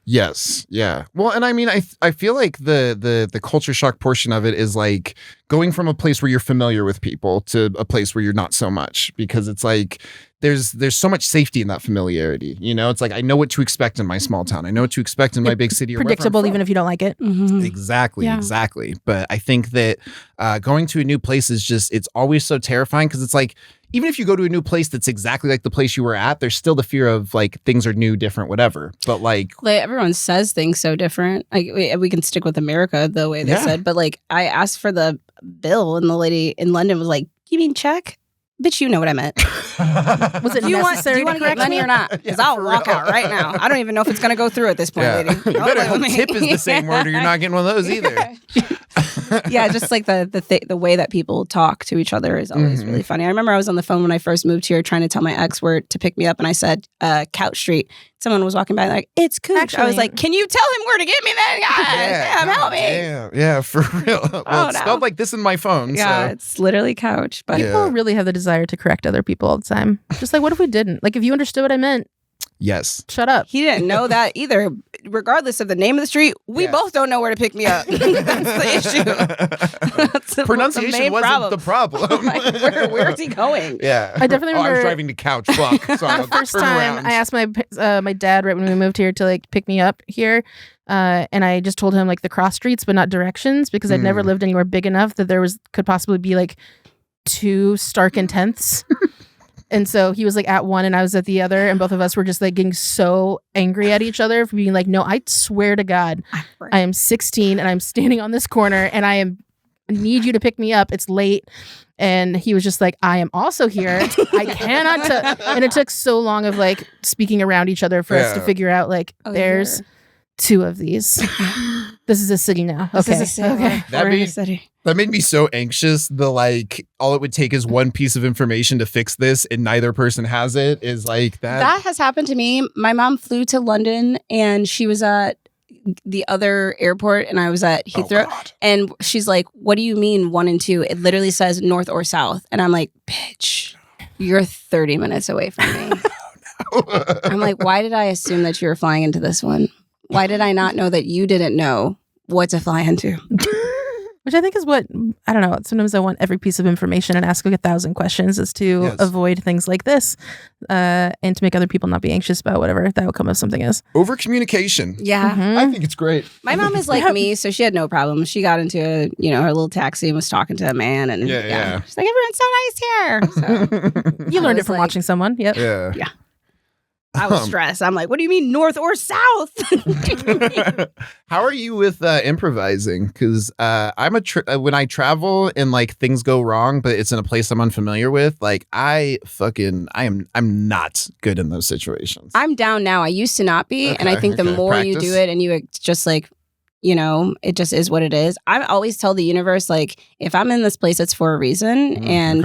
Speaker 1: Yes. Yeah. Well, and I mean, I feel like the culture shock portion of it is like going from a place where you're familiar with people to a place where you're not so much, because it's like there's so much safety in that familiarity. It's like I know what to expect in my small town. I know what to expect in my big city.
Speaker 2: Predictable, even if you don't like it.
Speaker 1: Exactly. But I think that going to a new place is just, it's always so terrifying, because it's like, even if you go to a new place that's exactly like the place you were at, there's still the fear of like things are new, different, whatever. But like
Speaker 3: everyone says things so different. Like we can stick with America the way they said, but like I asked for the bill and the lady in London was like, "You mean check? Bitch, you know what I meant."
Speaker 2: Was it
Speaker 3: do you
Speaker 2: necessary
Speaker 3: want to get money or not? Because I'll walk out right now. I don't even know if it's going to go through at this point, lady.
Speaker 1: You better hope tip is the same word, or you're not getting one of those either.
Speaker 3: Yeah, just like the way that people talk to each other is always really funny. I remember I was on the phone when I first moved here trying to tell my ex where to pick me up, and I said Couch Street. Someone was walking by like, "It's Cooch." Actually, I was like, "Can you tell him where to get me then? God damn, help me."
Speaker 1: Yeah, for real. Well, it's spelled like this in my phone.
Speaker 3: Yeah,
Speaker 1: so.
Speaker 3: it's literally Couch. But
Speaker 2: people really have the desire to correct other people all the time. Just like, what if we didn't? Like, if you understood what I meant,
Speaker 1: yes,
Speaker 2: shut up.
Speaker 3: He didn't know that either. Regardless of the name of the street, we both don't know where to pick me up. That's the issue. That's
Speaker 1: Pronunciation wasn't the problem.
Speaker 3: Like, where is he going?
Speaker 1: Yeah,
Speaker 2: I definitely remember.
Speaker 1: I was driving to Couch. Fuck. So
Speaker 2: the first time I asked my dad right when we moved here to like pick me up here, and I just told him like the cross streets but not directions, because I'd never lived anywhere big enough that there could possibly be like 2 Stark and 10ths. And so he was like at one and I was at the other, and both of us were just like getting so angry at each other for being like, no, I swear to God, I am 16 and I'm standing on this corner and I need you to pick me up. It's late. And he was just like, I am also here. I cannot. And it took so long of like speaking around each other for us to figure out like, there's 2 of these. This is a city now. Okay.
Speaker 3: This is a city. Okay. We're in a city.
Speaker 1: That made me so anxious. All it would take is one piece of information to fix this, and neither person has it. Is like that.
Speaker 3: That has happened to me. My mom flew to London, and she was at the other airport, and I was at Heathrow. And she's like, "What do you mean 1 and 2? It literally says north or south." And I'm like, "Bitch, you're 30 minutes away from me." I'm like, "Why did I assume that you were flying into this one? Why did I not know that you didn't know what to fly into?"
Speaker 2: Which I think is what, I don't know, sometimes I want every piece of information and ask like 1,000 questions is to avoid things like this and to make other people not be anxious about whatever the outcome of something is.
Speaker 1: Over communication.
Speaker 3: Yeah.
Speaker 1: I think it's great.
Speaker 3: My mom is like me, so she had no problem. She got into her little taxi and was talking to a man, and she's like, everyone's so nice here. So
Speaker 2: you learned it from watching someone. Yep.
Speaker 1: Yeah.
Speaker 3: I was stressed. I'm like, what do you mean north or south?
Speaker 1: How are you with improvising? Because I'm when I travel and like things go wrong, but it's in a place I'm unfamiliar with, like I'm not good in those situations.
Speaker 3: I'm down now. I used to not be. And I think the more you do it and you just like, it just is what it is. I always tell the universe, like, if I'm in this place, it's for a reason.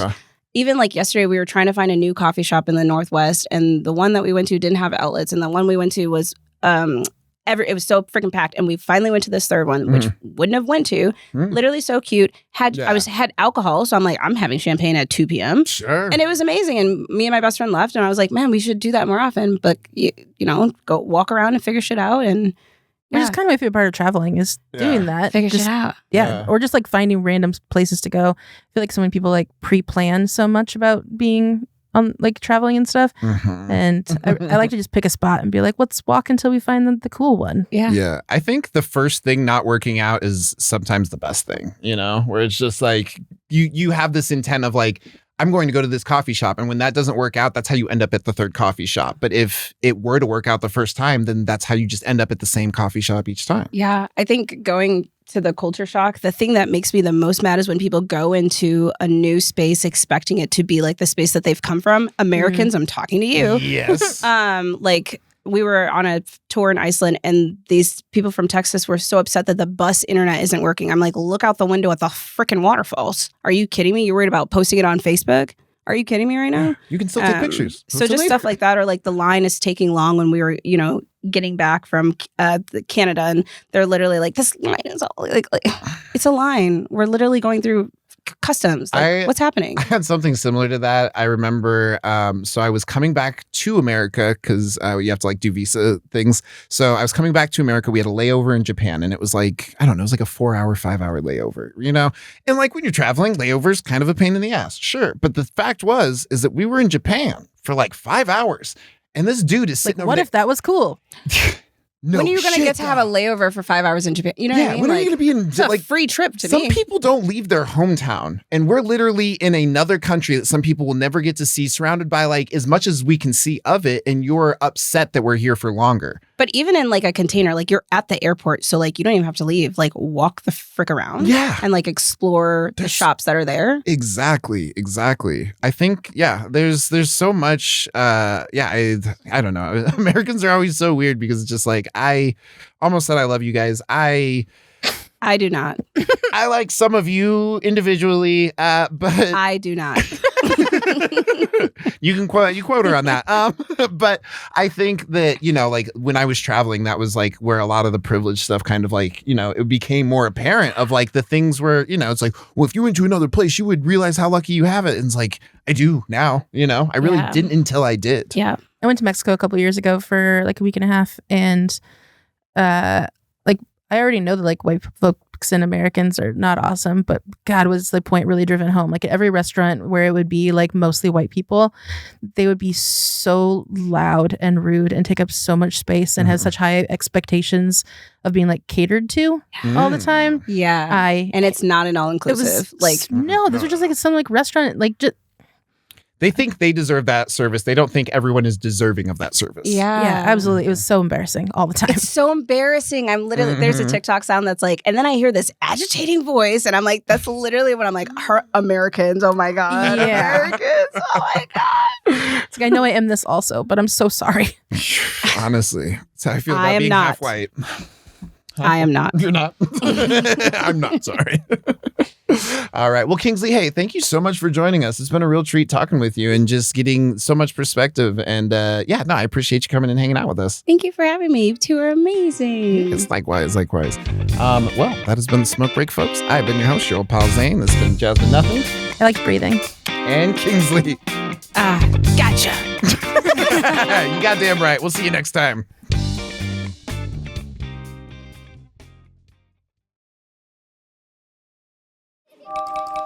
Speaker 3: Even like yesterday, we were trying to find a new coffee shop in the Northwest, and the one that we went to didn't have outlets, and the one we went to was it was so freaking packed. And we finally went to this third one, which wouldn't have went to. Literally so cute. Had alcohol, so I'm like, I'm having champagne at 2 p.m.
Speaker 1: Sure.
Speaker 3: And it was amazing. And me and my best friend left, and I was like, man, we should do that more often. But go walk around and figure shit out and.
Speaker 2: Which is kind of my favorite part of traveling is doing that.
Speaker 3: Figure shit out.
Speaker 2: Yeah. Or just like finding random places to go. I feel like so many people like pre-plan so much about being on like traveling and stuff. And I like to just pick a spot and be like, let's walk until we find the cool one.
Speaker 3: Yeah.
Speaker 1: Yeah. I think the first thing not working out is sometimes the best thing, where it's just like you have this intent of like, I'm going to go to this coffee shop. And when that doesn't work out, that's how you end up at the third coffee shop. But if it were to work out the first time, then that's how you just end up at the same coffee shop each time.
Speaker 3: Yeah. I think going to the culture shock, the thing that makes me the most mad is when people go into a new space expecting it to be like the space that they've come from. Americans, I'm talking to you.
Speaker 1: Yes.
Speaker 3: Like we were on a tour in Iceland, and these people from Texas were so upset that the bus internet isn't working. I'm like, look out the window at the freaking waterfalls. Are you kidding me? You're worried about posting it on Facebook? Are you kidding me right now?
Speaker 1: You can still take pictures.
Speaker 3: So just stuff like that, or like the line is taking long when we were, getting back from Canada, and they're literally like, this line is all like it's a line. We're literally going through customs. Like, what's happening?
Speaker 1: I had something similar to that. I remember, so I was coming back to America because you have to like do visa things. So I was coming back to America. We had a layover in Japan, and it was like, I don't know, it was like a 4-hour, 5-hour layover, And like when you're traveling, layovers kind of a pain in the ass. Sure. But the fact is that we were in Japan for like 5 hours, and this dude is sitting over
Speaker 2: what
Speaker 1: there.
Speaker 2: if that was cool?
Speaker 1: No
Speaker 3: when are you going to get to have a layover for 5 hours in Japan? You know what I mean?
Speaker 1: When are you going to be in
Speaker 3: it's a free trip to me?
Speaker 1: Some people don't leave their hometown, and we're literally in another country that some people will never get to see, surrounded by like as much as we can see of it, and you're upset that we're here for longer.
Speaker 3: But even in like a container, like you're at the airport, so like you don't even have to leave. Like walk the frick around, and like explore the shops that are there.
Speaker 1: Exactly. I think there's so much. I don't know. Americans are always so weird because it's just like I almost said I love you guys. I
Speaker 3: do not.
Speaker 1: I like some of you individually, but
Speaker 3: I do not.
Speaker 1: You quote her on that. But I think that, like when I was traveling, that was like where a lot of the privilege stuff kind of like, it became more apparent of like the things where, it's like, well, if you went to another place, you would realize how lucky you have it. And it's like, I do now, I really didn't until I did.
Speaker 2: Yeah. I went to Mexico a couple of years ago for like a week and a half, and like I already know that like white folks and Americans are not awesome, but God, was the point really driven home. Like at every restaurant where it would be like mostly white people, they would be so loud and rude and take up so much space and have such high expectations of being like catered to all the time.
Speaker 3: Yeah. And it's not an all-inclusive.
Speaker 2: No, this was just like some like restaurant, like just.
Speaker 1: They think they deserve that service. They don't think everyone is deserving of that service.
Speaker 2: Yeah, absolutely. It was so embarrassing all the time.
Speaker 3: It's so embarrassing. I'm literally, there's a TikTok sound that's like, and then I hear this agitating voice, and I'm like, that's literally when I'm like, Americans, oh my God.
Speaker 2: Yeah.
Speaker 3: Americans, oh my God.
Speaker 2: It's like, I know I am this also, but I'm so sorry.
Speaker 1: Honestly, that's how I feel about being half white.
Speaker 3: I am not.
Speaker 1: You're not? I'm not, sorry. All right. Well, Kingsley, hey, thank you so much for joining us. It's been a real treat talking with you and just getting so much perspective. And I appreciate you coming and hanging out with us.
Speaker 3: Thank you for having me. You two are amazing.
Speaker 1: It's likewise. Well, that has been the Smoke Break, folks. I've been your host, your old pal Zane. This has been Jasmine Nothing.
Speaker 2: I like breathing.
Speaker 1: And Kingsley.
Speaker 3: Gotcha.
Speaker 1: You goddamn right. We'll see you next time.
Speaker 3: you.